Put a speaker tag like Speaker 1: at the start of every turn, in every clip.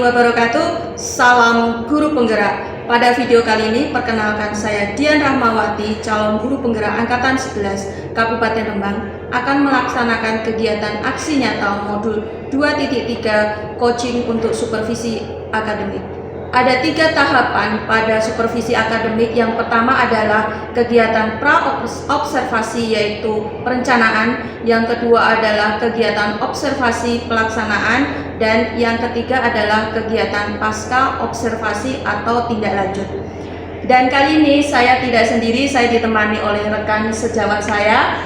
Speaker 1: wabarakatuh. Salam guru penggerak. Pada video kali ini perkenalkan saya Dian Rahmawati, calon guru penggerak angkatan 11 Kabupaten Rembang, akan melaksanakan kegiatan aksi nyata modul 2.3 coaching untuk supervisi akademik. Ada 3 tahapan pada supervisi akademik. Yang pertama adalah kegiatan pra-observasi, yaitu perencanaan. Yang kedua adalah kegiatan observasi pelaksanaan. Dan yang ketiga adalah kegiatan pasca observasi atau tindak lanjut. Dan kali ini saya tidak sendiri, saya ditemani oleh rekan sejawat saya,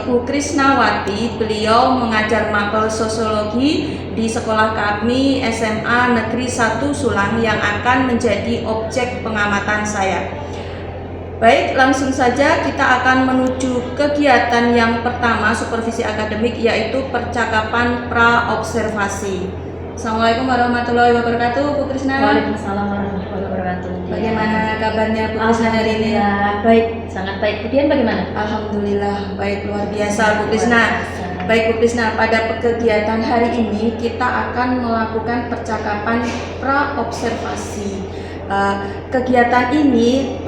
Speaker 1: Ibu Krisnawati. Beliau mengajar mapel sosiologi di sekolah kami SMA Negeri 1 Sulang yang akan menjadi objek pengamatan saya. Baik, langsung saja kita akan menuju kegiatan yang pertama supervisi akademik, yaitu percakapan pra-observasi. Assalamualaikum warahmatullahi wabarakatuh, Bu Krisna.
Speaker 2: Waalaikumsalam warahmatullahi wabarakatuh.
Speaker 1: Bagaimana kabarnya Bu Krisna hari ini?
Speaker 2: Baik, sangat baik. Kemudian bagaimana?
Speaker 1: Alhamdulillah, baik, luar biasa Bu Krisna. Baik Bu Krisna, pada kegiatan hari ini kita akan melakukan percakapan pra-observasi. Kegiatan ini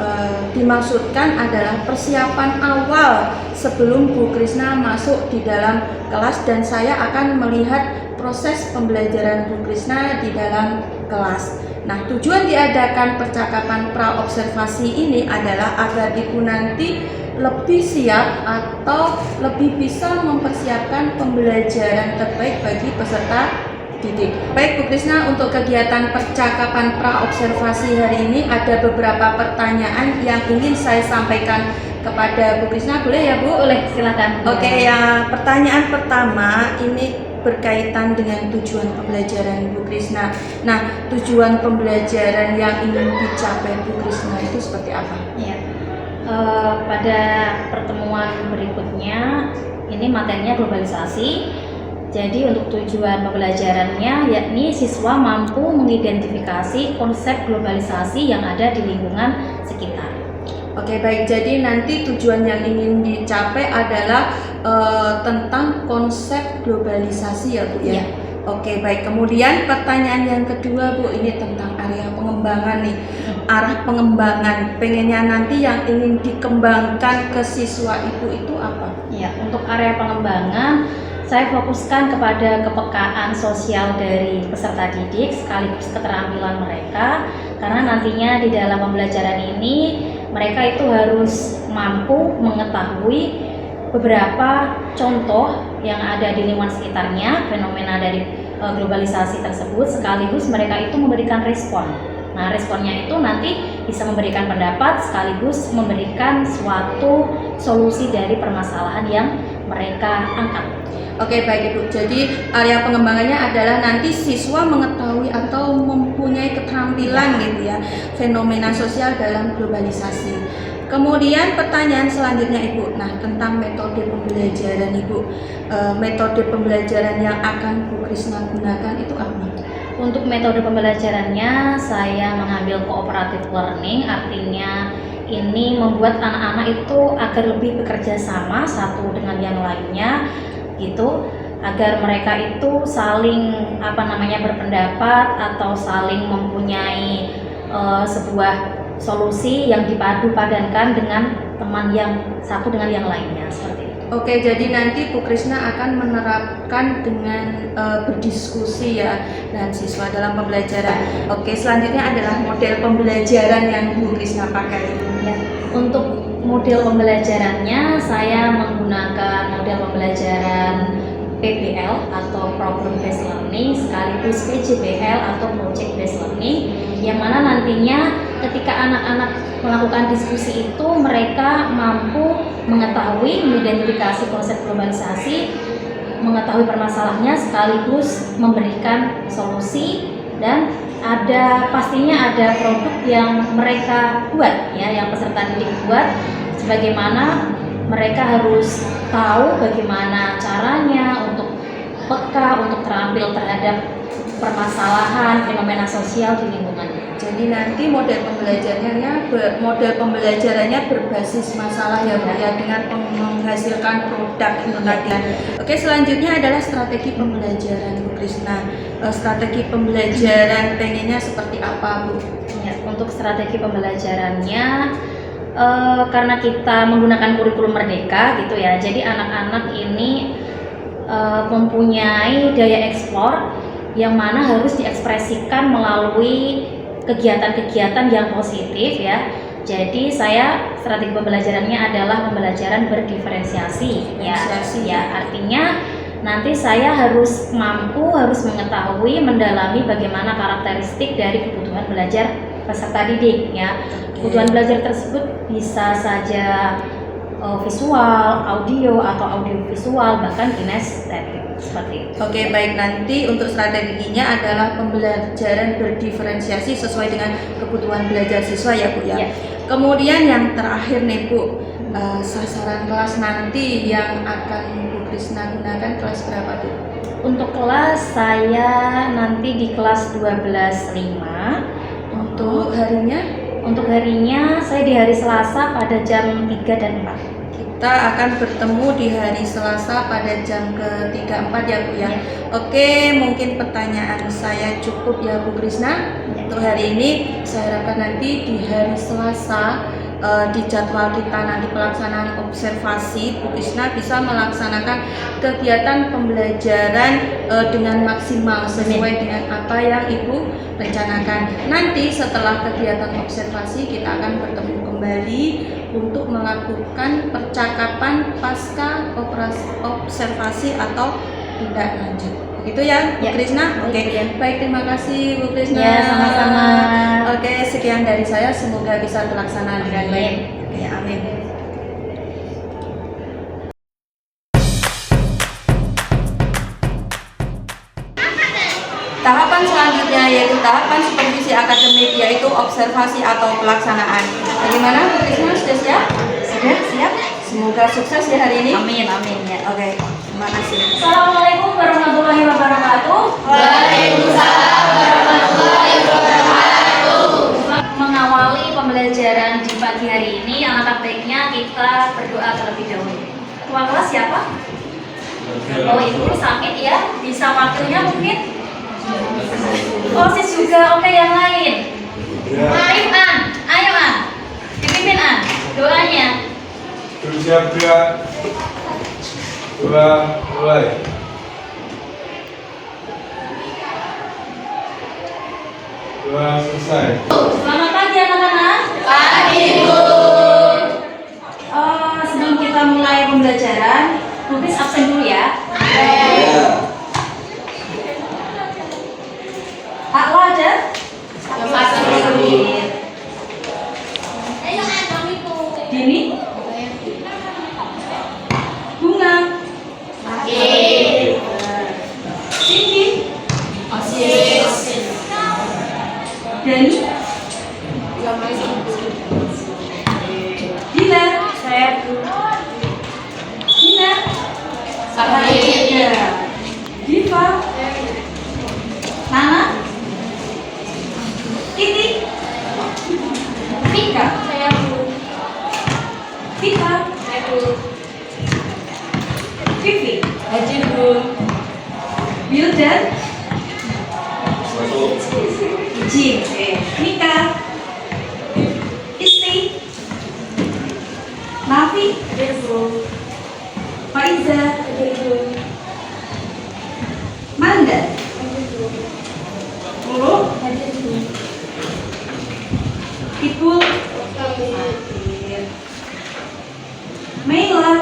Speaker 1: dimaksudkan adalah persiapan awal sebelum Bu Krisna masuk di dalam kelas, dan saya akan melihat proses pembelajaran Bu Krisna di dalam kelas. Nah, tujuan diadakan percakapan pra-observasi ini adalah agar Ibu nanti lebih siap atau lebih bisa mempersiapkan pembelajaran terbaik bagi peserta didik. Baik Bu Krisna, untuk kegiatan percakapan pra-observasi hari ini ada beberapa pertanyaan yang ingin saya sampaikan kepada Bu Krisna. Boleh ya Bu?
Speaker 2: Boleh, silakan.
Speaker 1: Oke, ya, pertanyaan pertama ini berkaitan dengan tujuan pembelajaran Bu Krisna. Nah, tujuan pembelajaran yang ingin dicapai Bu Krisna itu seperti apa?
Speaker 2: Ya. Pada pertemuan berikutnya ini materinya globalisasi. Jadi untuk tujuan pembelajarannya yakni siswa mampu mengidentifikasi konsep globalisasi yang ada di lingkungan sekitar.
Speaker 1: Oke, baik. Jadi nanti tujuan yang ingin dicapai adalah tentang konsep globalisasi ya Bu ya?
Speaker 2: Ya.
Speaker 1: Oke, baik. Kemudian pertanyaan yang kedua Bu, ini tentang area pengembangan nih. Arah pengembangan, pengennya nanti yang ingin dikembangkan ke siswa Ibu itu apa?
Speaker 2: Ya, untuk area pengembangan saya fokuskan kepada kepekaan sosial dari peserta didik sekaligus keterampilan mereka, karena nantinya di dalam pembelajaran ini mereka itu harus mampu mengetahui beberapa contoh yang ada di lingkungan sekitarnya, fenomena dari globalisasi tersebut, sekaligus mereka itu memberikan respon. Nah, responnya itu nanti bisa memberikan pendapat sekaligus memberikan suatu solusi dari permasalahan yang mereka angkat.
Speaker 1: Oke, baik Ibu. Jadi area pengembangannya adalah nanti siswa mengetahui atau mempunyai keterampilan gitu ya, fenomena sosial dalam globalisasi. Kemudian pertanyaan selanjutnya Ibu, nah tentang metode pembelajaran Ibu. Metode pembelajaran yang akan Bu Krisna gunakan itu apa?
Speaker 2: Untuk metode pembelajarannya saya mengambil cooperative learning, artinya ini membuat anak-anak itu agar lebih bekerja sama satu dengan yang lainnya gitu, agar mereka itu saling berpendapat atau saling mempunyai sebuah solusi yang dipadu padankan dengan teman yang satu dengan yang lainnya, seperti itu.
Speaker 1: Oke, jadi nanti Bu Krisna akan menerapkan dengan berdiskusi ya dan siswa dalam pembelajaran. Oke, selanjutnya adalah model pembelajaran yang Bu Krisna pakai.
Speaker 2: Ya, untuk model pembelajarannya saya menggunakan model pembelajaran PBL atau Problem Based Learning sekaligus PJBL atau Project Based Learning, yang mana nantinya ketika anak-anak melakukan diskusi itu mereka mampu mengetahui, mengidentifikasi konsep globalisasi, mengetahui permasalahannya sekaligus memberikan solusi, dan pastinya ada produk yang mereka buat ya, yang peserta didik buat, sebagaimana mereka harus tahu bagaimana caranya untuk peka, untuk terampil terhadap permasalahan fenomena sosial di lingkungannya.
Speaker 1: Jadi nanti model pembelajarannya berbasis masalah ya Bu ya, dengan menghasilkan produk itu tadi. Oke, selanjutnya adalah strategi pembelajaran Bu Krisna. Strategi pembelajaran pengennya seperti apa Bu?
Speaker 2: Ya, untuk strategi pembelajarannya karena kita menggunakan kurikulum merdeka gitu ya, jadi anak-anak ini mempunyai daya eksplor yang mana harus diekspresikan melalui kegiatan-kegiatan yang positif ya. Jadi saya strategi pembelajarannya adalah pembelajaran berdiferensiasi ya. Artinya nanti saya harus mengetahui, mendalami bagaimana karakteristik dari kebutuhan belajar peserta didik ya. Kebutuhan belajar tersebut bisa saja visual, audio atau audiovisual, bahkan kinestetik seperti itu.
Speaker 1: Oke, baik, nanti untuk strateginya adalah pembelajaran berdiferensiasi sesuai dengan kebutuhan belajar siswa ya Bu ya. Kemudian yang terakhir nih Bu, sasaran kelas nanti yang akan Bu Krisna gunakan kelas berapa tuh?
Speaker 2: Untuk kelas saya nanti di kelas 12.5.
Speaker 1: Untuk harinya?
Speaker 2: Untuk harinya saya di hari Selasa pada jam 3 dan 4.
Speaker 1: Kita akan bertemu di hari Selasa pada jam ke-3-4 ya Bu ya. Oke, mungkin pertanyaan saya cukup ya Bu Krisna. Untuk hari ini saya harapkan nanti di hari Selasa di jadwal kita nanti pelaksanaan observasi, Bu Krisna bisa melaksanakan kegiatan pembelajaran dengan maksimal sesuai dengan apa yang Ibu rencanakan. Nanti setelah kegiatan observasi kita akan bertemu kembali untuk melakukan percakapan pasca observasi atau tindak lanjut. Begitu ya, Bu Krisna? Oke, baik, terima kasih Bu Krisna.
Speaker 2: Ya, sama-sama.
Speaker 1: Oke, sekian dari saya, semoga bisa terlaksana dengan baik. Oke, amin. Tahapan selanjutnya yaitu tahapan supervisi akademik, yaitu observasi atau pelaksanaan. Bagaimana Bu Krisna, sudah siap? Sudah siap? Semoga sukses ya hari ini.
Speaker 2: Amin, amin ya.
Speaker 1: Oke, terima kasih.
Speaker 2: Assalamualaikum warahmatullahi wabarakatuh.
Speaker 3: Waalaikumsalam warahmatullahi wabarakatuh.
Speaker 2: Mengawali pembelajaran di pagi hari ini, alangkah baiknya kita berdoa terlebih dahulu. Ketua kelas siapa? Oh, Ibu sakit ya? Bisa wakilnya mungkin? Oh, sis juga. Oke, yang lain. Ayo An, ayo An. Dipimpin An, doanya.
Speaker 3: Siap, dua, mulai. Dua, selesai.
Speaker 2: Selamat pagi anak-anak.
Speaker 3: Pagi, Bu.
Speaker 2: Sebelum kita mulai pembelajaran, tulis absen dulu ya. Akla ada? Dini? Bunga? Cindy? Dani? Dila? Dina? Diva? Nana? Kiti? Vika? Vika? Vivi? Wildan? Jim? Mika? Isti? Nafi? Faiza? Manda? Lulu? Ipul? Meila?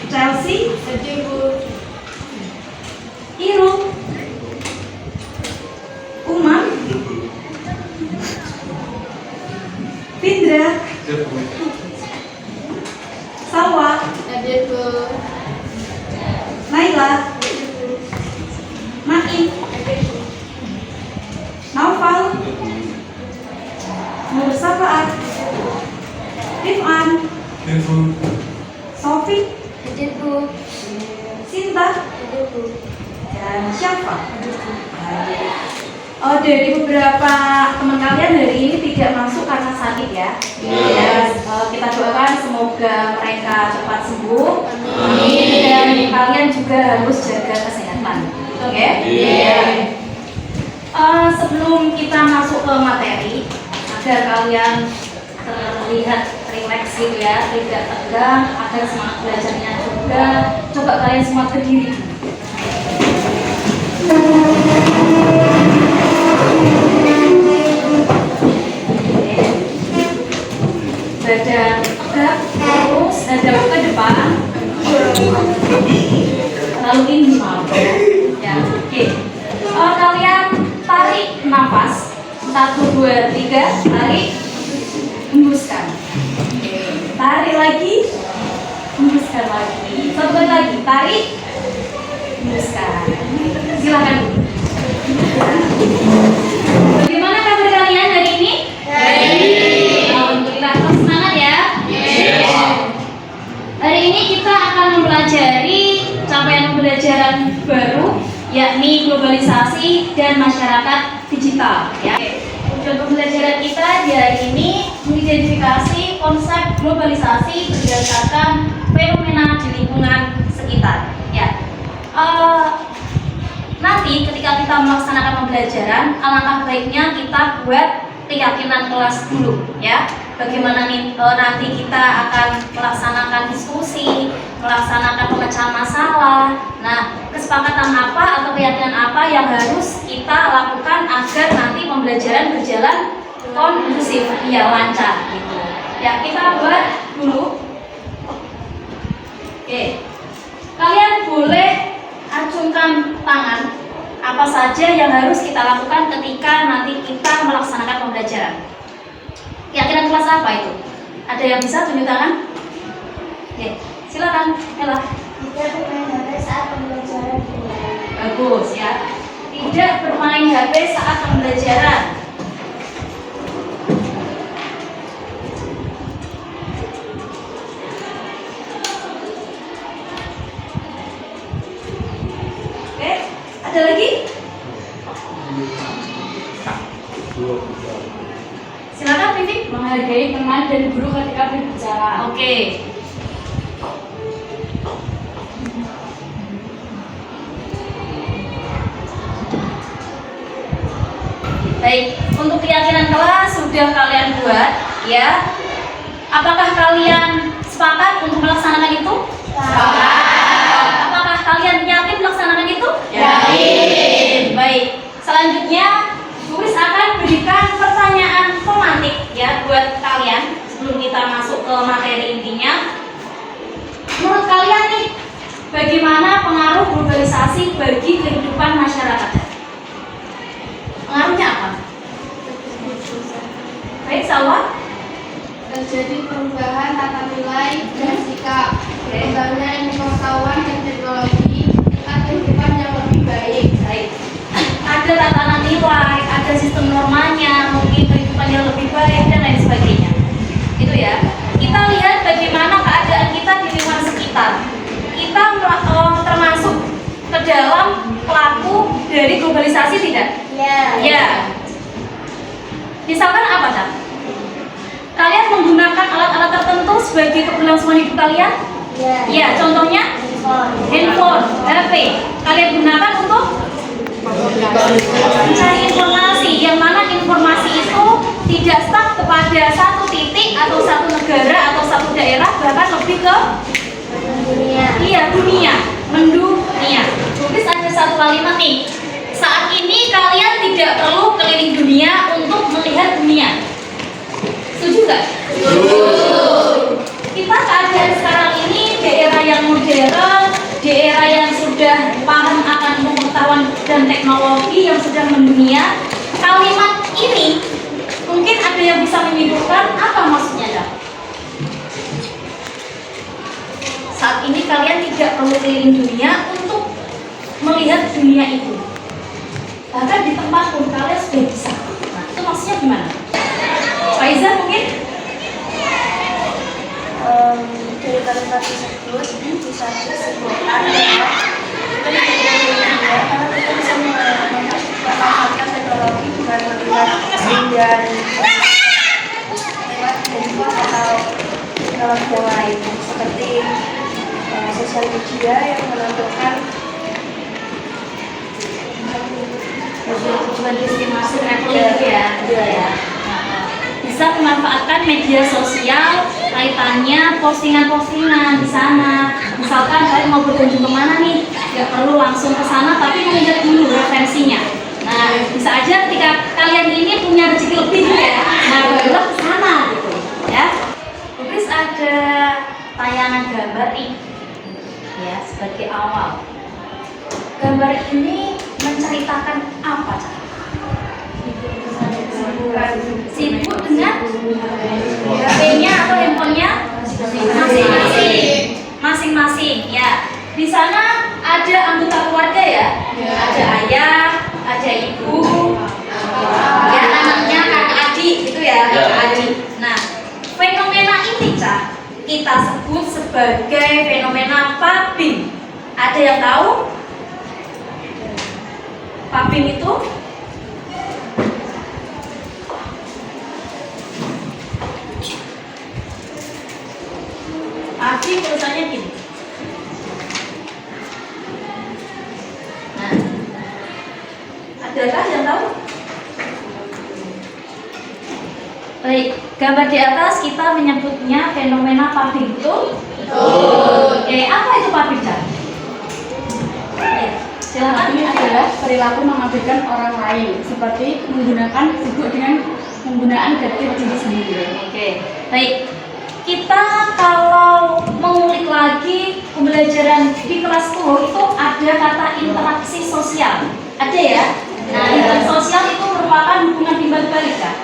Speaker 2: Chelsea? Irul? Umar? Findra? Salwa? Naila? Main? Naufal? Nur Safaat? Rifan? Sofi? Sinta? Dan Syafa? Dari beberapa teman kalian hari ini tidak masuk karena sakit ya. Kita doakan semoga mereka cepat sembuh. Amin. Dan kalian juga harus jaga kesehatan. Oke? Sebelum kita masuk ke materi, agar kalian terlihat rileks gitu ya, tidak tegang, agar semangat belajarnya juga. Coba kalian semua berdiri. Badan tegak, terus hadap ke depan, lalu ini ya. Oke. Kalian tarik nafas 1, 2, 3, tarik, hembuskan. Oke. Tarik lagi, hembuskan lagi. Satu kali lagi, tarik, hembuskan. Silakan. Bagaimana kabar kalian hari ini? Alhamdulillah, tetap semangat ya. Hari ini kita akan mempelajari capaian pembelajaran baru, yakni globalisasi dan masyarakat digital. Ya. Tujuan pembelajaran kita di hari ini mengidentifikasi konsep globalisasi berdasarkan fenomena di lingkungan sekitar. Ya. Nanti ketika kita melaksanakan pembelajaran, alangkah baiknya kita buat keyakinan kelas dulu, ya. Bagaimana nanti kita akan melaksanakan diskusi, melaksanakan pemecahan masalah. Nah, kesepakatan apa atau keyakinan apa yang harus kita lakukan agar nanti pembelajaran berjalan kondusif, ya, lancar gitu. Ya, kita buat dulu. Oke. Kalian boleh acungkan tangan apa saja yang harus kita lakukan ketika nanti kita melaksanakan pembelajaran. Keyakinan kelas apa itu? Ada yang bisa tunjuk tangan? Oke, silakan, Ella.
Speaker 4: Tidak bermain HP saat pembelajaran.
Speaker 2: Bagus ya. Tidak bermain HP saat pembelajaran. Oke, ada lagi? Silakan, Vivi.
Speaker 4: Menghargai teman dan guru ketika berbicara.
Speaker 2: Oke. Baik, untuk keyakinan kelas sudah kalian buat, ya. Apakah kalian sepakat untuk melaksanakan itu? Sepakat. Apakah kalian yakin melaksanakan itu? Yakin. Baik. Selanjutnya, Turis akan berikan pertanyaan pemantik ya buat kalian sebelum kita masuk ke materi intinya. Menurut kalian nih, bagaimana pengaruh globalisasi bagi kehidupan masyarakat? Pengaruhnya apa? Baik, Salwa.
Speaker 4: Terjadi perubahan tata nilai dan sikap, berkembangnya ilmu pengetahuan dan teknologi, serta kehidupan yang lebih baik.
Speaker 2: Baik. Ada tatanan nilai, ada sistem normanya, mungkin kehidupan yang lebih baik dan lain sebagainya. Itu ya. Kita lihat bagaimana keadaan kita di lingkungan sekitar. Kita termasuk ke dalam pelaku dari globalisasi tidak? Ya. Misalkan apa, Cak? Kalian menggunakan alat-alat tertentu sebagai keberlangsungan hidup kalian? Ya, contohnya handphone, HP. Kalian gunakan untuk mencari informasi, yang mana informasi itu tidak stuck kepada satu titik atau satu negara atau satu daerah, bahkan lebih ke
Speaker 4: Dunia.
Speaker 2: iya, dunia, mendunia. Tulis ada satu kalimat nih. Saat ini kalian tidak perlu keliling dunia untuk melihat dunia. Setuju nggak? Kita keadaan sekarang ini daerah yang modern, daerah yang sudah paham akan pengetahuan dan teknologi yang sudah mendunia. Kalimat ini mungkin ada yang bisa menyimpulkan apa maksudnya, Kak? Saat ini kalian tidak perlu keliling dunia untuk melihat dunia itu. Bahkan di tempat pun kalian sudah bisa. Nah, itu maksudnya gimana? Faiza mungkin?
Speaker 4: Dari kalimat tersebut bisa disimpulkan bahwa kita tidak perlu dunia karena kita bisa memanfaatkan teknologi
Speaker 2: kemudian lewat handphone atau lewat yang lain seperti sosial media yang menampilkan tujuan destinasi traveling gitu ya, bisa memanfaatkan media sosial kaitannya postingan-postingan di sana. Misalkan kalian mau berkunjung kemana nih, nggak perlu langsung ke sana, tapi melihat dulu referensinya. Nah, bisa aja ketika kalian ini punya rezeki lebih gitu ya, nah barulah ke sana gitu ya. Terus ada tayangan gambar ini ya sebagai awal. Gambar ini menceritakan apa, Cak? Sibuk dengan HP-nya atau handphonenya masing-masing ya. Di sana ada anggota keluarga ya, ada ayah, ada ibu, ya anaknya, kakak adik gitu ya, kakak adik. Nah, fenomena ini Cak kita sebut sebagai fenomena pubbing. Ada yang tahu? Pubbing itu pubbing tulisannya gini. Nah, adakah yang tahu? Baik, gambar di atas kita menyebutnya fenomena pubbing, betul? Betul. Apa itu pubbing, Cak? Silakan.
Speaker 5: Ini adalah perilaku mengabaikan orang lain, seperti sibuk dengan penggunaan gadget diri sendiri.
Speaker 2: Oke, baik. Kita kalau mengulik lagi pembelajaran di kelas 10 itu ada kata interaksi sosial. Ada ya? Nah, interaksi sosial itu merupakan hubungan timbal balik kan?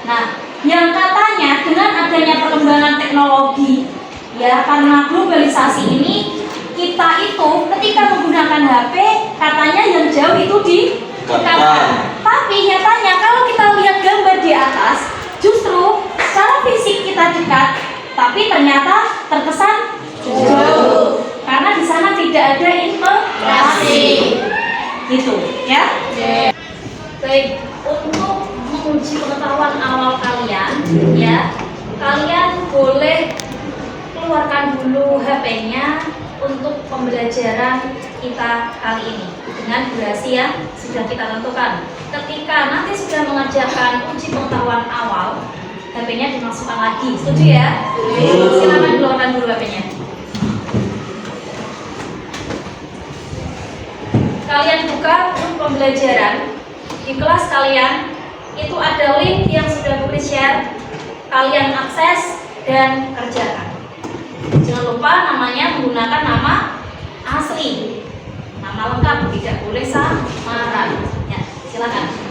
Speaker 2: Nah, yang katanya dengan adanya perkembangan teknologi ya karena globalisasi ini kita itu ketika menggunakan HP katanya yang jauh itu didekatkan. Tapi nyatanya kalau kita lihat gambar di atas justru secara fisik kita dekat tapi ternyata terkesan jauh karena di sana tidak ada interaksi gitu ya. Baik, untuk menguji pengetahuan awal kalian ya, kalian boleh keluarkan dulu HP-nya untuk pembelajaran kita kali ini dengan durasi yang sudah kita tentukan. Ketika nanti sudah mengerjakan uji pengetahuan awal, HP-nya dimasukkan lagi. Setuju ya? Silakan keluarkan dulu HP-nya. Kalian buka untuk pembelajaran di kelas kalian. Itu ada link yang sudah Putri share. Kalian akses dan kerjakan. Jangan lupa namanya menggunakan nama asli, nama lengkap, tidak boleh samaran. Ya, silakan.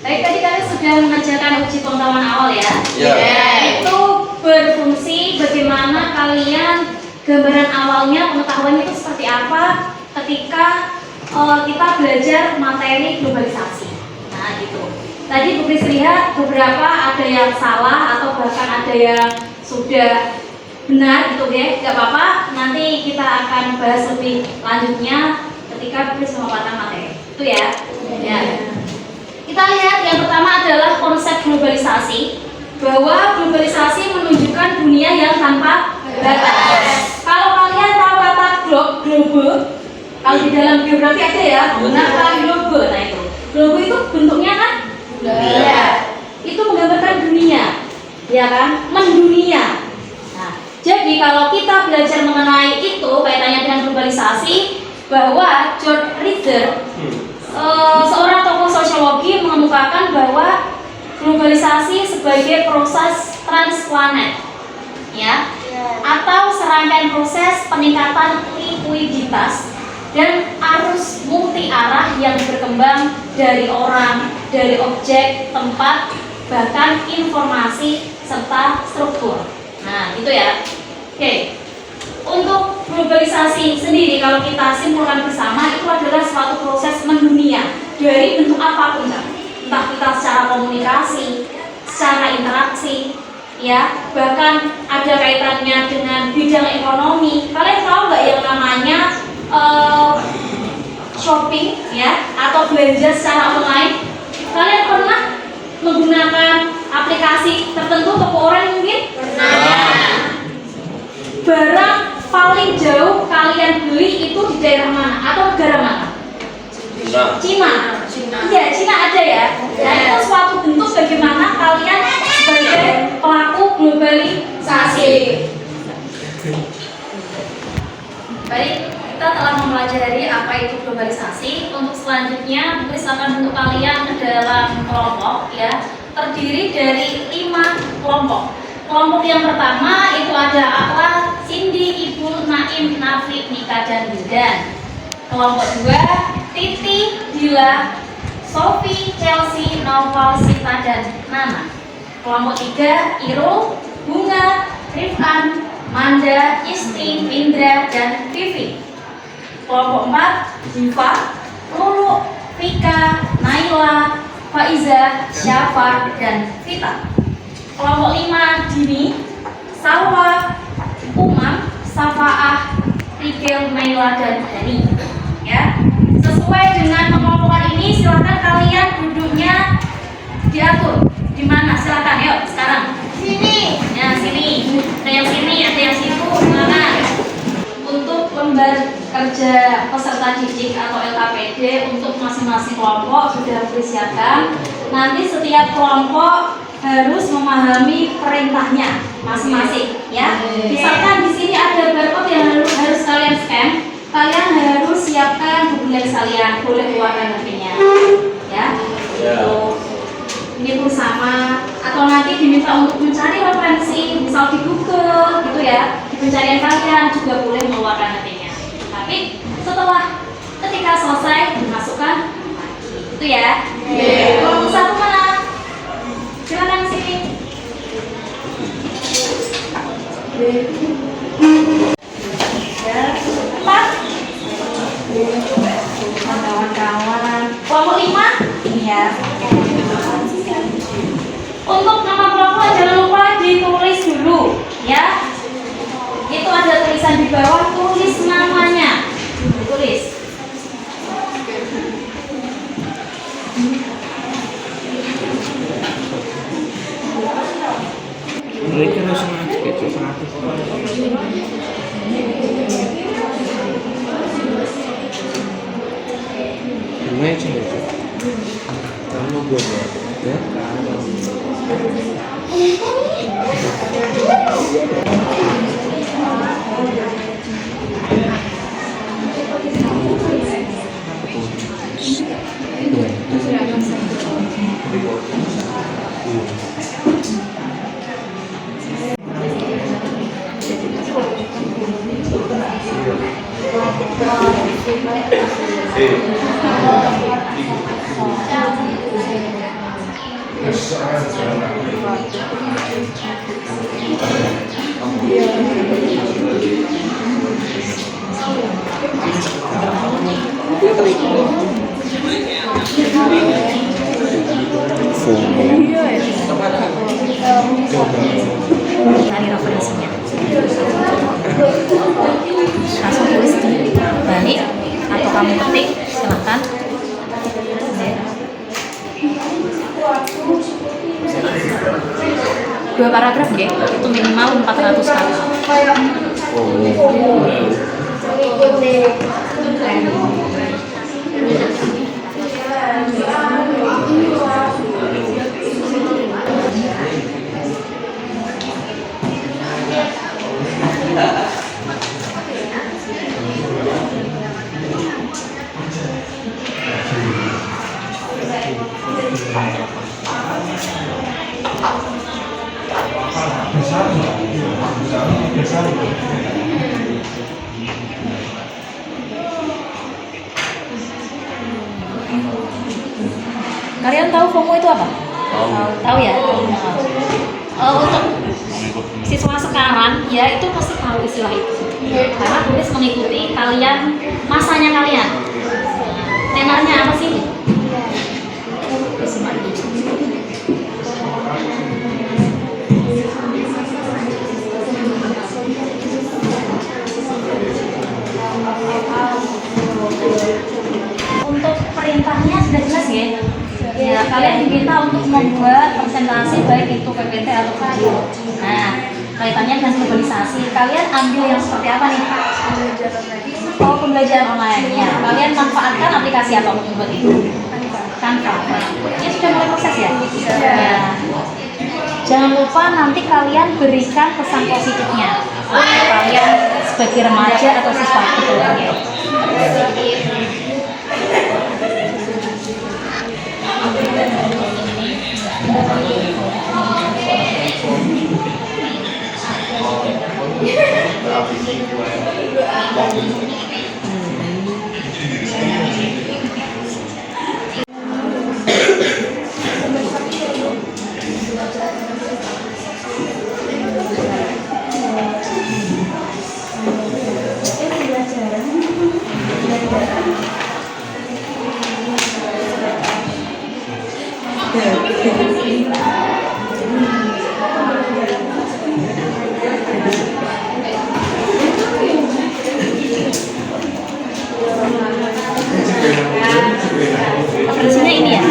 Speaker 2: Baik, tadi kalian sudah mengerjakan uji pengetahuan awal ya. Itu berfungsi bagaimana kalian gambaran awalnya pengetahuannya itu seperti apa ketika kita belajar materi globalisasi. Nah, gitu. Tadi Bu Kris lihat beberapa ada yang salah atau bahkan ada yang sudah benar gitu ya. Gak apa-apa, nanti kita akan bahas lebih lanjutnya ketika Bu Kris memaparkan materi. Itu ya. Ya. Kita lihat yang pertama adalah konsep globalisasi, bahwa globalisasi menunjukkan dunia yang tanpa batas. Kalau kalian tahu kata globe, kalau di dalam geografi ada ya, gunakan globe. Nah itu, globe itu bentuknya kan? Ya. Itu menggambarkan dunia, ya kan? Mendunia. Nah, jadi kalau kita belajar mengenai itu kaitannya dengan globalisasi, bahwa George Ritter seorang tokoh sosiologi mengemukakan bahwa globalisasi sebagai proses transplanet ya, atau serangkaian proses peningkatan likuiditas dan arus multi arah yang berkembang dari orang, dari objek, tempat, bahkan informasi serta struktur. Nah, itu ya. Oke. Untuk globalisasi sendiri kalau kita simpulkan bersama itu adalah suatu proses mendunia dari bentuk apapun, entah kita secara komunikasi, secara interaksi, ya, bahkan ada kaitannya dengan bidang ekonomi. Kalian tahu nggak yang namanya shopping, ya, atau belanja secara online? Kalian pernah menggunakan aplikasi tertentu toko online mungkin? Barang paling jauh kalian beli itu di daerah mana atau negara mana? Cina. Iya, Cina ada ya. Nah, itu suatu bentuk bagaimana kalian sebagai pelaku globalisasi. Baik, kita telah mempelajari apa itu globalisasi. Untuk selanjutnya, tulisan bentuk kalian ke dalam kelompok, ya, terdiri dari 5 kelompok. Kelompok yang pertama itu ada Akla, Cindy, Ibu, Naim, Nafi, Nika, dan Wildan. Kelompok 2, Titi, Dila, Sofi, Chelsea, Noval, Sita, dan Nana. Kelompok 3, Irul, Bunga, Rifan, Manda, Isti, Indra, dan Vivi. Kelompok 4, Diva, Lulu, Vika, Naila, Faiza, Syafar, dan Vita. Kelompok 5, Dini, Salwa, Umam, Safaah, Rigel, Naila, dan Dani. Ya, sesuai dengan pengelompokan ini, silakan kalian duduknya diatur. Di mana? Silakan, yuk sekarang. Sini. Ya, sini. Ada yang sini, ada yang situ. Silakan. Untuk lembar kerja peserta didik atau LKPD untuk masing-masing kelompok sudah disiapkan. Nanti setiap kelompok harus memahami perintahnya masing-masing, ya. Misalkan di sini ada barcode yang harus kalian scan, kalian harus siapkan buku kalian, boleh keluarkan HP-nya, ya. Ini pun sama, atau nanti diminta untuk mencari referensi, misal di Google, gitu ya. Di pencarian kalian juga boleh mengeluarkan HP-nya. Tapi setelah ketika selesai dimasukkan lagi, itu ya. Kelompok 1 mana? Silakan sini. Empat. Kawan-kawan. Kelompok 5. Ini ya. Untuk nama kelompok jangan lupa ditulis dulu, ya. Itu ada tulisan di bawah, tulis namanya. Tulis.
Speaker 6: Mereka harus gitu, gimana sih itu? Kamu gue ya?
Speaker 2: Cari referensinya. Langsung tulis di balik atau kamu ketik, silakan. Dua paragraf ya, itu minimal 400 kali. Kalian tahu FOMO itu apa? Tahu ya? Untuk siswa sekarang ya itu pasti tahu istilah itu. Karena tulis mengikuti kalian, masanya kalian. Tenarnya apa sih? kalian diminta untuk membuat presentasi baik itu PPT atau video. Nah, kaitannya dengan globalisasi, kalian ambil yang seperti apa nih? Oh, pembelajaran online. Ya, kalian manfaatkan aplikasi apa untuk membuat itu? Canva. Ini sudah mulai proses ya? Ya. Jangan lupa nanti kalian berikan pesan positifnya. Kalian sebagai remaja atau siswa kedepannya. Aplikasinya ini ya.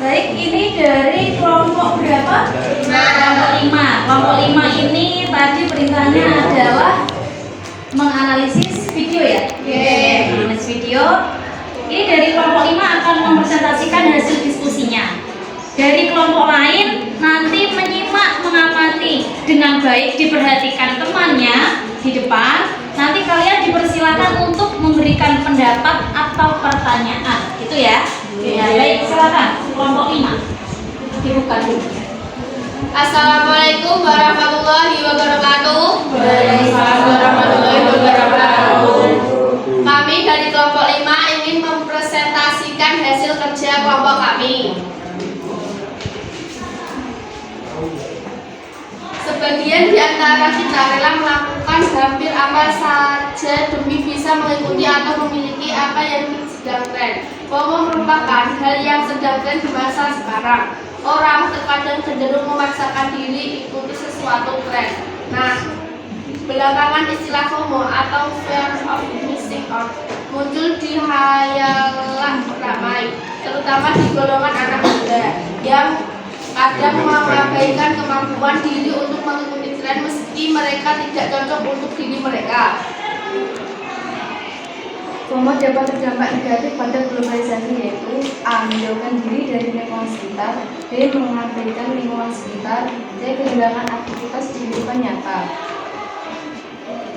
Speaker 2: Baik, ini dari kelompok berapa? Kelompok 5. Kelompok 5 ini tadi perintahnya adalah menganalisis video ya? Menganalisis video. Ini dari kelompok 5 akan mempresentasikan hasil diskusinya. Dari kelompok lain nanti menyimak, mengamati dengan baik, diperhatikan temannya di depan. Nanti kalian dipersilakan untuk memberikan pendapat atau pertanyaan, gitu ya. Ya, baik, silakan kelompok 5 dibuka dulu.
Speaker 4: Assalamualaikum warahmatullahi wabarakatuh. Waalaikumsalam warahmatullahi wabarakatuh. Kami dari kelompok 5 ingin mempresentasikan hasil kerja kelompok kami. Sebagian di antara kita rela melakukan hampir apa saja demi bisa mengikuti atau memiliki apa yang sedang tren. FOMO merupakan hal yang sedang tren di masa sekarang. Orang terkadang cenderung memaksakan diri ikuti sesuatu tren. Nah, belakangan istilah FOMO atau fear of missing out muncul di hayalan ramai, terutama di golongan anak muda yang kadang mengabaikan kemampuan diri untuk mengikuti tren meski mereka tidak cocok untuk diri mereka.
Speaker 5: FOMO dapat berdampak negatif pada globalisasi, yaitu A. Menjauhkan diri dari lingkungan sekitar, B. Mengabaikan lingkungan sekitar, C. Kehilangan aktivitas di kehidupan nyata.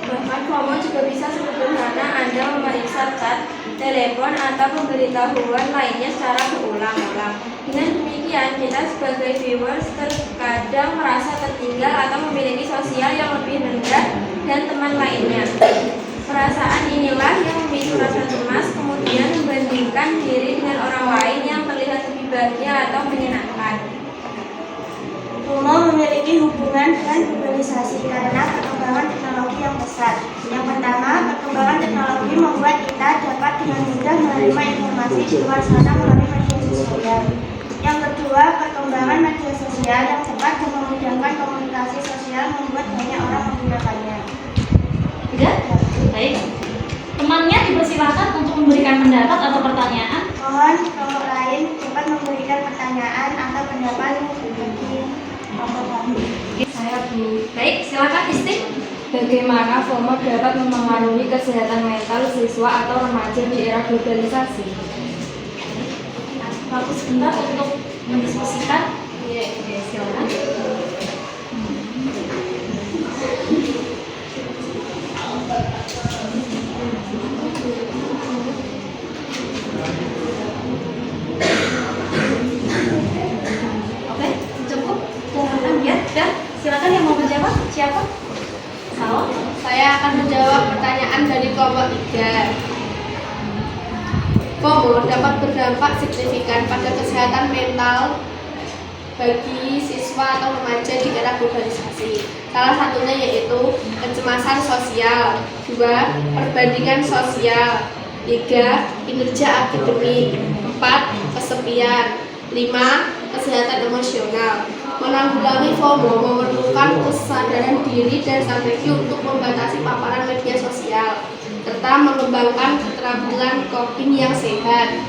Speaker 1: Bahkan FOMO juga bisa sederhana Anda memeriksa chat, telepon, atau pemberitahuan lainnya secara berulang-ulang. Dengan demikian, kita sebagai viewers terkadang merasa tertinggal atau memiliki sosial yang lebih rendah dan teman lainnya. Perasaan inilah yang memicu rasa cemas, kemudian membandingkan diri dengan orang lain yang terlihat lebih bahagia atau menyenangkan.
Speaker 7: FOMO memiliki hubungan dengan globalisasi karena perkembangan teknologi yang pesat. Yang pertama, perkembangan teknologi membuat kita dapat dengan mudah menerima informasi di luar sana melalui media sosial. Yang kedua, perkembangan media sosial yang cepat dan memudahkan komunikasi sosial membuat banyak orang menggunakannya.
Speaker 2: Tidak? Baik. Temannya dipersilakan untuk memberikan pendapat atau pertanyaan.
Speaker 7: Mohon kelompok lain dapat memberikan pertanyaan atau pendapat bagi kelompok kami.
Speaker 5: Saya Bu,
Speaker 2: Baik, silakan Isti.
Speaker 5: bagaimana FOMO dapat mempengaruhi kesehatan mental siswa atau remaja di era globalisasi?
Speaker 2: Waktu sebentar untuk mendiskusikan. Oke, silakan. Oke, cukup. Silakan ya. Dan silakan yang mau menjawab siapa? Salah.
Speaker 4: Saya akan menjawab pertanyaan dari kelompok 3. FOMO dapat berdampak signifikan pada kesehatan mental bagi siswa atau remaja di era globalisasi. Salah satunya yaitu kecemasan sosial, 2. Perbandingan sosial, 3. Kinerja akademik, 4. Kesepian, 5. Kesehatan emosional. Menanggulangi FOMO memerlukan kesadaran diri dan strategi untuk membatasi paparan media sosial serta mengembangkan keterampilan coping yang sehat.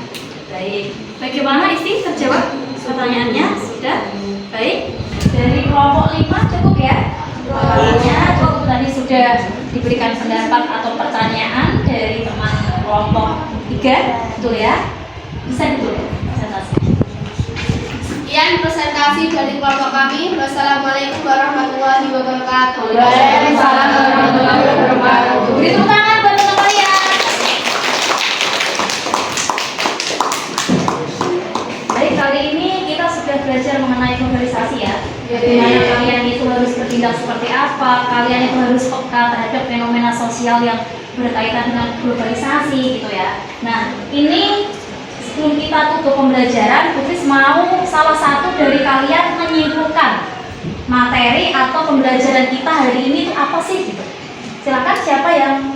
Speaker 2: Baik. Bagaimana Isti terjawab pertanyaannya? Sudah? Baik. Dari kelompok 5 cukup ya? Pertanyaannya cukup, tadi sudah diberikan pendapat atau pertanyaan dari teman kelompok 3, betul ya? Bisa betul ya? Presentasi.
Speaker 4: Sekian presentasi dari kelompok kami. Wassalamualaikum warahmatullahi wabarakatuh.
Speaker 2: Waalaikumsalam warahmatullahi wabarakatuh. Beri tepuk tangan buat teman kalian. Baik, kali ini kita sudah belajar mengenai globalisasi ya. Bagaimana kalian itu harus bertindak seperti apa, kalian itu harus peka terhadap fenomena sosial yang berkaitan dengan globalisasi gitu ya. Nah, ini sebelum kita tutup pembelajaran, Putri mau salah satu dari kalian menyimpulkan materi atau pembelajaran kita hari ini itu apa sih? Gitu. Silakan, siapa yang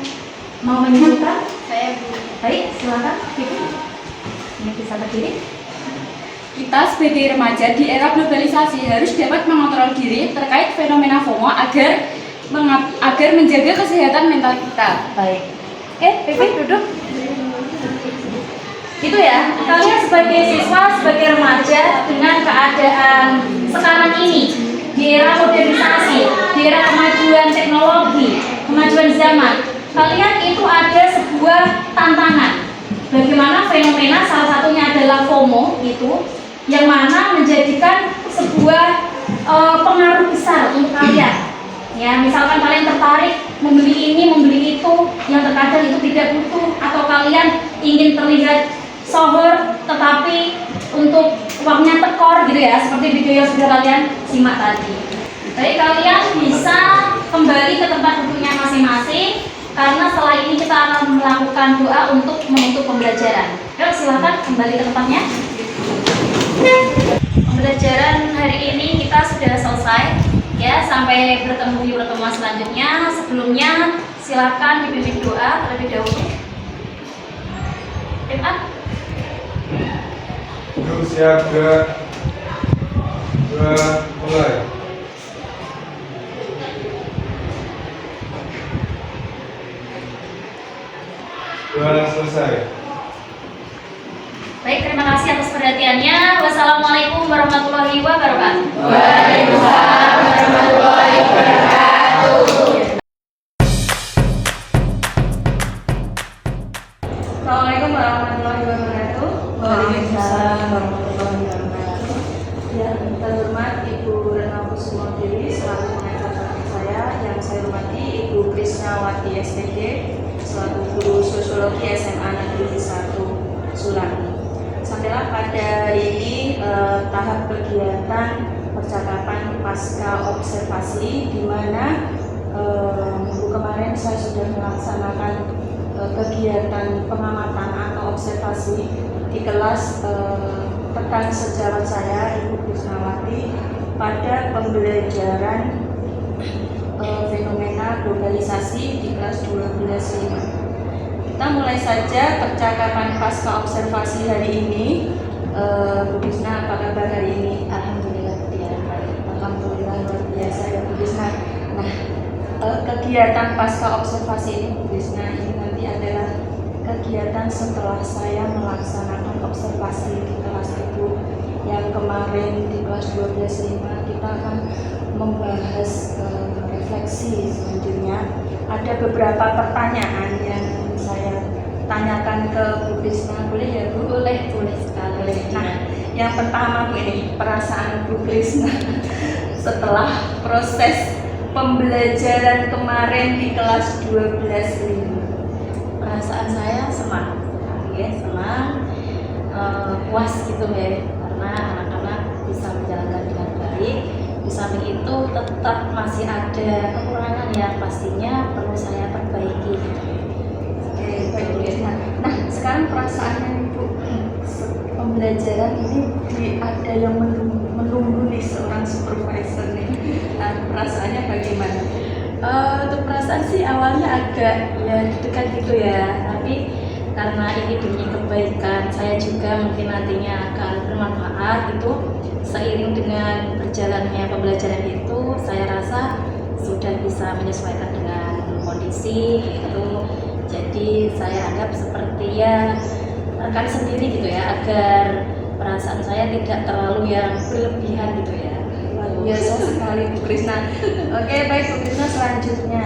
Speaker 2: mau menyimpulkan?
Speaker 4: Saya Bu.
Speaker 2: Baik, silakan. Ibu. Ini bisa berdiri.
Speaker 8: Kita sebagai remaja di era globalisasi harus dapat mengontrol diri terkait fenomena FOMO agar menjaga kesehatan mental kita.
Speaker 2: Baik. Oke, Pipi duduk. Itu ya, kalian sebagai siswa, sebagai remaja dengan keadaan sekarang ini di era modernisasi, di era kemajuan teknologi, kemajuan zaman, kalian itu ada sebuah tantangan. Bagaimana fenomena salah satunya adalah FOMO itu, yang mana menjadikan sebuah pengaruh besar untuk kalian. Ya, misalkan kalian tertarik membeli ini, membeli itu, yang terkadang itu tidak butuh, atau kalian ingin terlihat sohor tetapi untuk uangnya tekor gitu ya, seperti video yang sudah kalian simak tadi. Jadi kalian bisa kembali ke tempat duduknya masing-masing karena setelah ini kita akan melakukan doa untuk menutup pembelajaran. Yuk silakan kembali ke tempatnya. Pembelajaran hari ini kita sudah selesai ya, sampai bertemu di pertemuan selanjutnya. Sebelumnya silakan dipimpin doa terlebih dahulu.
Speaker 3: Yuk siaga. 2, mulai. Selesai.
Speaker 2: Baik, terima kasih atas perhatiannya. Wassalamualaikum warahmatullahi wabarakatuh.
Speaker 4: Waalaikumsalam warahmatullahi wabarakatuh.
Speaker 1: Assalamualaikum warahmatullahi wabarakatuh.
Speaker 2: Waalaikumsalam
Speaker 1: warahmatullahi wabarakatuh. Yang terhormat Ibu Retno Kusumodiri selaku pengajar saya, yang saya hormati Ibu Krisnawati SPG selaku guru sosiologi SMA Negeri 1 Sulami. Sampailah pada hari ini tahap kegiatan percakapan pasca observasi, di mana minggu kemarin saya sudah melaksanakan kegiatan pengamatan atau observasi di kelas rekan sejawat saya Ibu Krisnawati pada pembelajaran fenomena globalisasi di kelas 12 Kita mulai saja percakapan pasca observasi hari ini. Bu Krisna, apa kabar hari ini? Alhamdulillah, ya, alhamdulillah luar biasa ya Bu Krisna. Nah, kegiatan pasca observasi ini Bu Krisna ini nanti nanti adalah kegiatan setelah saya melaksanakan observasi di kelas itu. Yang kemarin di kelas 12.5 kita akan membahas refleksi. Selanjutnya ada beberapa pertanyaan yang saya tanyakan ke Bu Krisna. Boleh ya Bu?
Speaker 2: Boleh sekali.
Speaker 1: Nah, yang pertama Bu, ini perasaan Bu Krisna setelah proses pembelajaran kemarin di kelas 12.5.
Speaker 2: Perasaan saya senang, senang, puas gitu ya, karena anak-anak bisa menjalankan dengan baik. Di samping itu tetap masih ada kekurangan yang pastinya perlu saya perbaiki.
Speaker 1: Oke, baik Bu Krisna. Nah, sekarang perasaannya Ibu, pembelajaran ini ada yang menunggu nih seorang supervisor nih. Nah, perasaannya bagaimana?
Speaker 2: Untuk perasaan sih awalnya agak dekat gitu ya, tapi karena ini demi kebaikan saya juga mungkin nantinya akan bermanfaat itu, seiring dengan berjalannya pembelajaran itu saya rasa sudah bisa menyesuaikan dengan kondisi itu. Jadi saya anggap seperti ya rekan sendiri gitu ya, agar perasaan saya tidak terlalu yang berlebihan gitu ya.
Speaker 1: Biasa sekali Bu Krisna. Oke, baik Bu Krisna, selanjutnya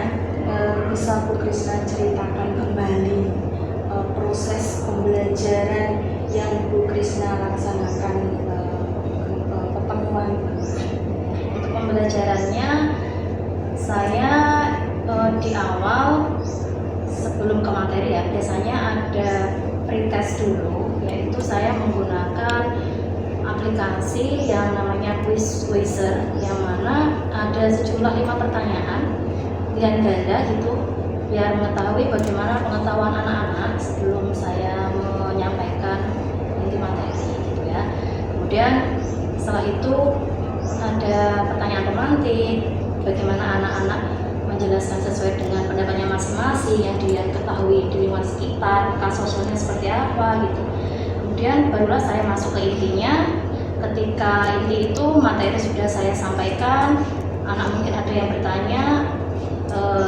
Speaker 1: bisa Bu Krisna ceritakan kembali proses pembelajaran yang Bu Krisna laksanakan pertemuan.
Speaker 2: Untuk pembelajarannya saya di awal sebelum ke materi ya, biasanya ada pretest dulu, yaitu saya menggunakan aplikasi yang namanya Quizzer, yang mana ada sejumlah 5 pertanyaan pilihan ganda gitu, biar mengetahui bagaimana pengetahuan anak-anak sebelum saya menyampaikan inti materi gitu ya. Kemudian setelah itu ada pertanyaan pemantik, bagaimana anak-anak menjelaskan sesuai dengan pendapatnya masing-masing yang dia ketahui di lingkungan sekitar, sosialnya seperti apa gitu. Kemudian barulah saya masuk ke intinya. Ketika inti itu materi sudah saya sampaikan, anak mungkin ada yang bertanya,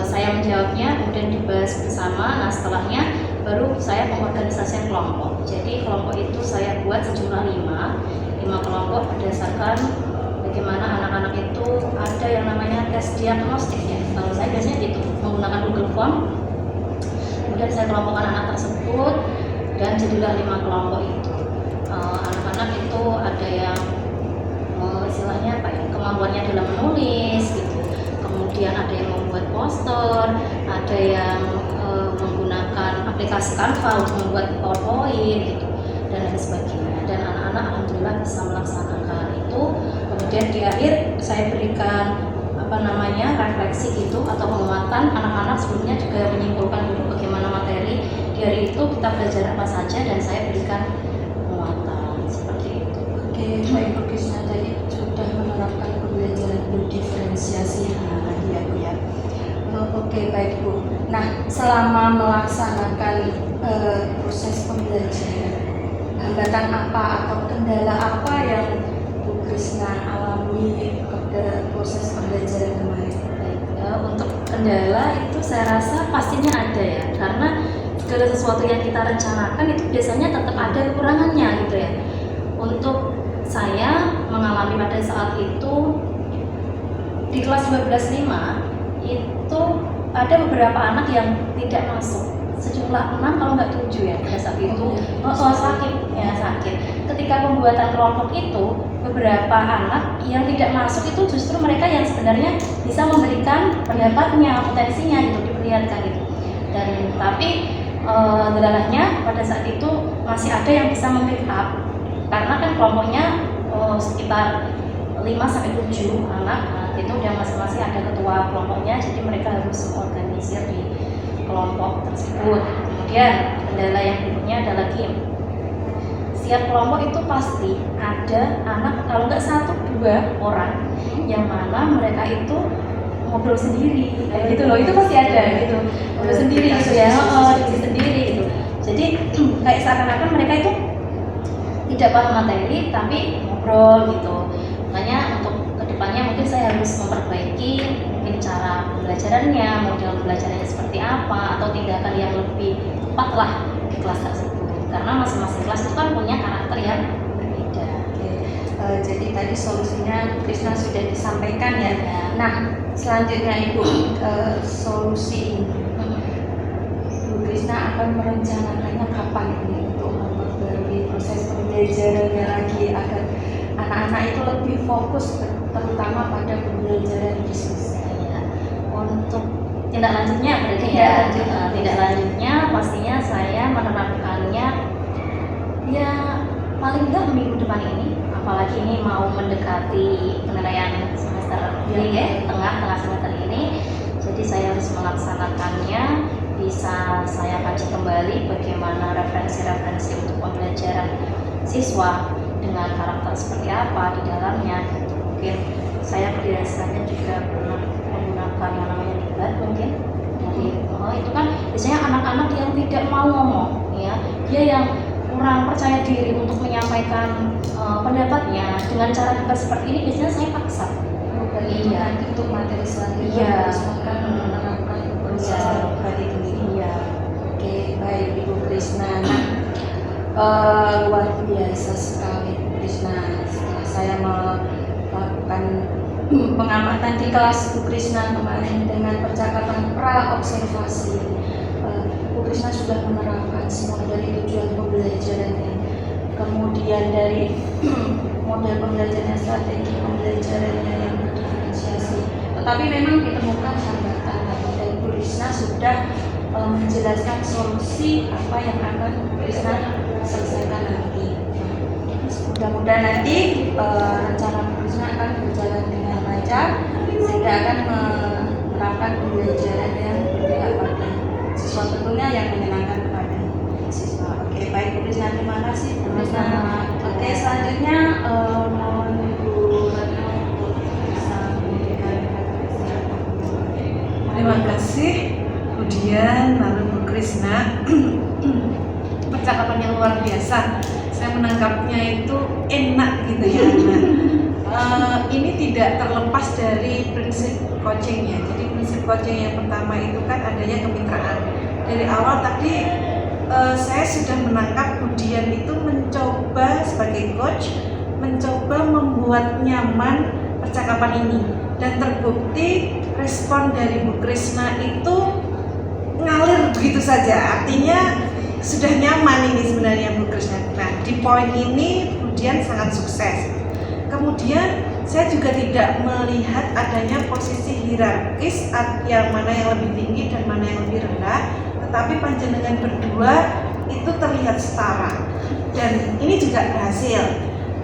Speaker 2: saya menjawabnya, kemudian dibahas bersama. Nah, setelahnya baru saya mengorganisasikan kelompok. Jadi kelompok itu saya buat sejumlah 5 kelompok berdasarkan bagaimana anak-anak itu ada yang namanya tes diagnostik ya. Kalau saya biasanya gitu, menggunakan Google Form. Kemudian saya kelompokkan anak tersebut dan jadilah 5 kelompok itu. Anak-anak itu ada yang istilahnya apa ya, kemampuannya dalam menulis gitu. Kemudian ada yang membuat poster, ada yang menggunakan aplikasi Canva untuk membuat PowerPoint gitu, dan lain sebagainya. Dan anak-anak alhamdulillah bisa melaksanakan itu. Kemudian di akhir saya berikan refleksi gitu atau penguatan. Anak-anak sebelumnya juga menyimpulkan dulu bagaimana materi di hari itu, kita belajar apa saja, dan saya berikan penguatan seperti itu.
Speaker 1: Oke, baik Bu Krisna, tadi sudah menerapkan pembelajaran berdiferensiasi ya Bu ya. Oke, baik Bu. Nah, selama melaksanakan proses pembelajaran, hambatan apa atau kendala apa yang Bu Krisna alami pada proses pembelajaran kemarin?
Speaker 2: Untuk kendala itu saya rasa pastinya ada ya, karena segala sesuatu yang kita rencanakan itu biasanya tetap ada kekurangannya gitu ya. Untuk saya mengalami pada saat itu di kelas 12.5 itu ada beberapa anak yang tidak masuk, sejumlah 6 kalau nggak 7 ya pada saat itu. Sakit. Ketika pembuatan kelompok itu, beberapa anak yang tidak masuk itu justru mereka yang sebenarnya bisa memberikan pendapatnya, potensinya gitu, diperlihatkan gitu. Dan tapi kendalanya pada saat itu masih ada yang bisa mempick up, karena kan kelompoknya sekitar 5-7 anak. Itu dan masing-masing ada ketua kelompoknya, jadi mereka harus mengorganisir di kelompok tersebut. Kemudian kendala yang berikutnya ada lagi, setiap kelompok itu pasti ada anak, kalau nggak 1-2 orang yang mana mereka itu ngobrol sendiri kayak gitu loh, itu pasti ada gitu, ngobrol sendiri gitu ya, diskusi sendiri gitu. Jadi kayak seakan-akan mereka itu tidak paham materi tapi ngobrol gitu. Makanya untuk kedepannya mungkin saya harus memperbaiki mungkin mungkin cara pembelajarannya, model pembelajarannya seperti apa, atau tindakan yang lebih tepat lah di kelas tersebut. Karena masing-masing kelas itu kan punya karakter yang berbeda.
Speaker 1: Oke, jadi tadi solusinya Bu Krisna sudah disampaikan ya. Nah, selanjutnya Ibu, solusi ini Bu Krisna akan merencanakannya kapan ini untuk memperbarui proses pembelajarannya lagi agar anak-anak itu lebih fokus terutama pada pembelajaran diskusi.
Speaker 2: Ya. Untuk tindak lanjutnya berarti ya, tindak lanjutnya pastinya saya menerapkannya ya paling enggak minggu depan ini, apalagi ini mau mendekati penilaian semester ini ya, tengah semester ini, jadi saya harus melaksanakannya. Bisa saya kaji kembali bagaimana referensi-referensi untuk pembelajaran siswa dengan karakter seperti apa di dalamnya. Mungkin saya biasanya juga pernah menggunakan yang namanya debat mungkin dari itu kan biasanya anak-anak yang tidak mau ngomong ya, dia yang kurang percaya diri untuk menyampaikan pendapatnya dengan cara debat seperti ini, biasanya saya paksa.
Speaker 1: Iya, untuk materi selanjutnya harus menerapkan proses debat itu.
Speaker 2: Iya.
Speaker 1: Oke, baik Ibu Krisna. Luar biasa sekali Bu Krisna. Setelah saya melakukan pengamatan di kelas Bu Krisna kemarin dengan percakapan pra-observasi, Bu Krisna sudah menerapkan semua dari tujuan pembelajarannya, kemudian dari model pembelajarannya, strategi pembelajarannya yang berdiferensiasi. Tetapi memang ditemukan hambatan, dan Bu Krisna sudah menjelaskan solusi apa yang akan Bu Krisna selesaikan nanti. Mudah-mudahan nanti rencana Bu Krisna akan berjalan dengan lancar sehingga akan menerapkan pembelajaran yang berpihak pada siswa, tentunya yang menyenangkan kepada siswa. Oke, baik Bu Krisna, terima kasih Bu Krisna. Oke, selanjutnya mohon Ibu Retno untuk bisa memberikan kata-kata.
Speaker 9: Terima kasih. Kemudian lalu Bu Krisna, percakapan yang luar biasa. Saya menangkapnya itu enak gitu ya. Nah, ini tidak terlepas dari prinsip coachingnya. Jadi prinsip coaching yang pertama itu kan adanya kemitraan. Dari awal tadi saya sudah menangkap Budian itu mencoba sebagai coach, mencoba membuat nyaman percakapan ini, dan terbukti respon dari Bu Krisna itu ngalir begitu saja. Artinya sudah nyaman ini sebenarnya Bu Krisna. Nah, di poin ini Budian sangat sukses. Kemudian saya juga tidak melihat adanya posisi hierarkis yang mana yang lebih tinggi dan mana yang lebih rendah, tetapi panjenengan berdua itu terlihat setara, dan ini juga berhasil.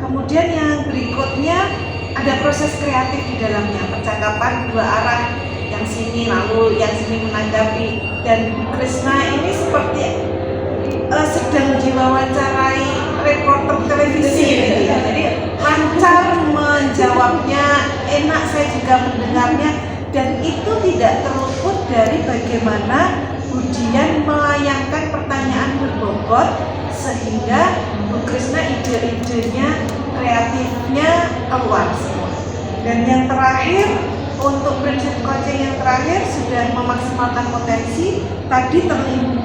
Speaker 9: Kemudian yang berikutnya ada proses kreatif di dalamnya, percakapan dua arah, yang sini lalu yang sini menanggapi, dan Bu Krisna ini seperti sedang diwawancarai reporter televisi gitu ya. Jadi lancar menjawabnya, enak saya juga mendengarnya, dan itu tidak terluput dari bagaimana Budian melayangkan pertanyaan berbobot sehingga Bu Krisna ide-idenya, kreatifnya keluar semua. Dan yang terakhir, untuk prinsip coaching yang terakhir sudah memaksimalkan potensi. Tadi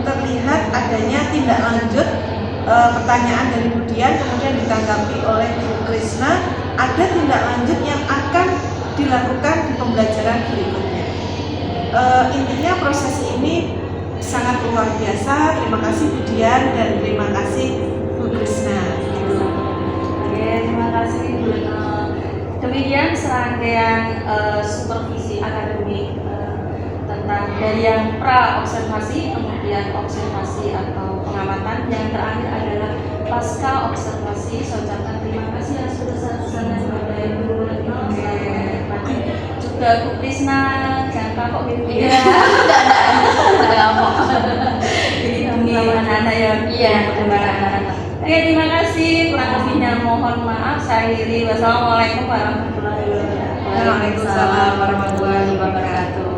Speaker 9: terlihat adanya tindak lanjut pertanyaan dari Budian, kemudian ditanggapi oleh Bu Krisna. Ada tindak lanjut yang akan dilakukan di pembelajaran berikutnya. Intinya proses ini sangat luar biasa. Terima kasih Budian dan terima kasih Bu Krisna.
Speaker 1: Oke, terima kasih Bu. Demikian serangkaian supervisi akademik tentang dari yang pra-observasi, kemudian observasi atau pengamatan, yang terakhir adalah pasca observasi. Saya ucapkan terima kasih yang sudah selesai kepada Ibu Retno, juga Bu Krisna. Jangan kok Ibu ya.
Speaker 2: Ada apa?
Speaker 1: Ini demi anak-anak yang berkembang. Oke, terima kasih. Kurang lebihnya mohon maaf. Saya akhiri. Wassalamualaikum warahmatullahi wabarakatuh.
Speaker 9: Waalaikumsalam warahmatullahi wabarakatuh.